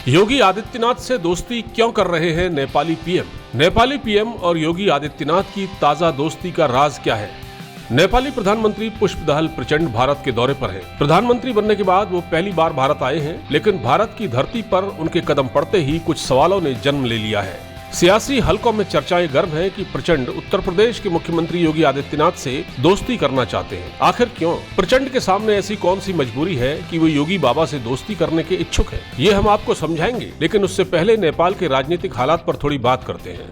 योगी आदित्यनाथ से दोस्ती क्यों कर रहे हैं नेपाली पीएम? नेपाली पीएम और योगी आदित्यनाथ की ताजा दोस्ती का राज क्या है? नेपाली प्रधानमंत्री पुष्पदहल प्रचंड भारत के दौरे पर हैं। प्रधानमंत्री बनने के बाद वो पहली बार भारत आए हैं, लेकिन भारत की धरती पर उनके कदम पड़ते ही कुछ सवालों ने जन्म ले लिया है। सियासी हलकों में चर्चाएं गर्म है कि प्रचंड उत्तर प्रदेश के मुख्यमंत्री योगी आदित्यनाथ से दोस्ती करना चाहते हैं। आखिर क्यों? प्रचंड के सामने ऐसी कौन सी मजबूरी है कि वो योगी बाबा से दोस्ती करने के इच्छुक हैं? ये हम आपको समझाएंगे, लेकिन उससे पहले नेपाल के राजनीतिक हालात पर थोड़ी बात करते हैं।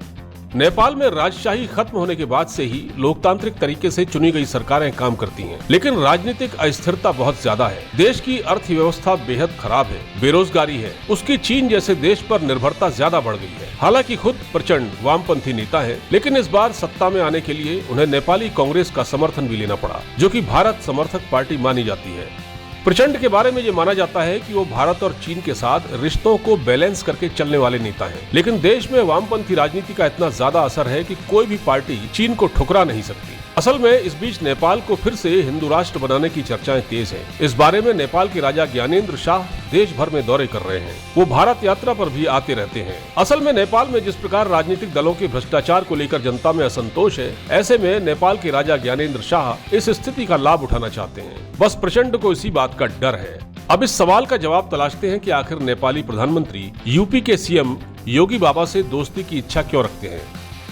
नेपाल में राजशाही खत्म होने के बाद से ही लोकतांत्रिक तरीके से चुनी गई सरकारें काम करती हैं, लेकिन राजनीतिक अस्थिरता बहुत ज्यादा है। देश की अर्थव्यवस्था बेहद खराब है, बेरोजगारी है, उसकी चीन जैसे देश पर निर्भरता ज्यादा बढ़ गई है। हालांकि खुद प्रचंड वामपंथी नेता है, लेकिन इस बार सत्ता में आने के लिए उन्हें नेपाली कांग्रेस का समर्थन भी लेना पड़ा, जो कि भारत समर्थक पार्टी मानी जाती है। प्रचंड के बारे में ये माना जाता है कि वो भारत और चीन के साथ रिश्तों को बैलेंस करके चलने वाले नेता हैं। लेकिन देश में वामपंथी राजनीति का इतना ज्यादा असर है कि कोई भी पार्टी चीन को ठुकरा नहीं सकती। असल में इस बीच नेपाल को फिर से हिंदू राष्ट्र बनाने की चर्चाएं तेज हैं। इस बारे में नेपाल के राजा ज्ञानेंद्र शाह देश भर में दौरे कर रहे हैं। वो भारत यात्रा पर भी आते रहते हैं। असल में नेपाल में जिस प्रकार राजनीतिक दलों के भ्रष्टाचार को लेकर जनता में असंतोष है, ऐसे में नेपाल के राजा ज्ञानेंद्र शाह इस स्थिति का लाभ उठाना चाहते हैं। बस प्रचंड को इसी बात का डर है। अब इस सवाल का जवाब तलाशते हैं कि आखिर नेपाली प्रधानमंत्री यूपी के सीएम योगी बाबा से दोस्ती की इच्छा क्यों रखते हैं।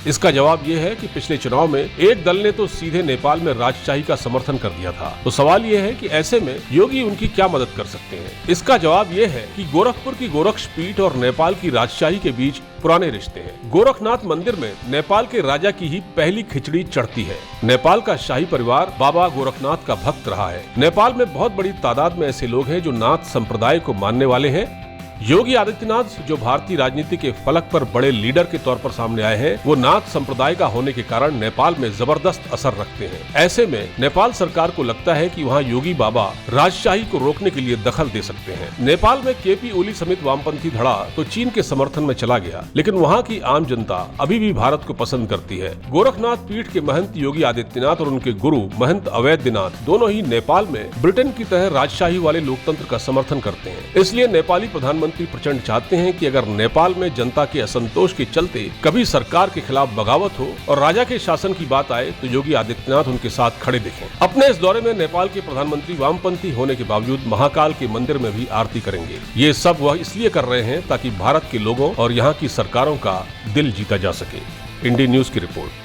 इसका जवाब ये है कि पिछले चुनाव में एक दल ने तो सीधे नेपाल में राजशाही का समर्थन कर दिया था। तो सवाल ये है कि ऐसे में योगी उनकी क्या मदद कर सकते हैं। इसका जवाब ये है कि गोरखपुर की गोरक्षपीठ और नेपाल की राजशाही के बीच पुराने रिश्ते हैं। गोरखनाथ मंदिर में नेपाल के राजा की ही पहली खिचड़ी चढ़ती है। नेपाल का शाही परिवार बाबा गोरखनाथ का भक्त रहा है। नेपाल में बहुत बड़ी तादाद में ऐसे लोग हैं जो नाथ संप्रदाय को मानने वाले हैं। योगी आदित्यनाथ जो भारतीय राजनीति के फलक पर बड़े लीडर के तौर पर सामने आए हैं, वो नाथ संप्रदाय का होने के कारण नेपाल में जबरदस्त असर रखते हैं। ऐसे में नेपाल सरकार को लगता है कि वहाँ योगी बाबा राजशाही को रोकने के लिए दखल दे सकते हैं। नेपाल में केपी ओली समेत वामपंथी धड़ा तो चीन के समर्थन में चला गया, लेकिन वहाँ की आम जनता अभी भी भारत को पसंद करती है। गोरखनाथ पीठ के महंत योगी आदित्यनाथ और उनके गुरु महंत अवैधनाथ दोनों ही नेपाल में ब्रिटेन की तरह राजशाही वाले लोकतंत्र का समर्थन करते हैं। इसलिए नेपाली प्रधानमंत्री प्रचंड चाहते हैं कि अगर नेपाल में जनता के असंतोष के चलते कभी सरकार के खिलाफ बगावत हो और राजा के शासन की बात आए, तो योगी आदित्यनाथ उनके साथ खड़े दिखें। अपने इस दौरे में नेपाल के प्रधानमंत्री वामपंथी होने के बावजूद महाकाल के मंदिर में भी आरती करेंगे। ये सब वह इसलिए कर रहे हैं ताकि भारत के लोगों और यहाँ की सरकारों का दिल जीता जा सके। इंडिया न्यूज की रिपोर्ट।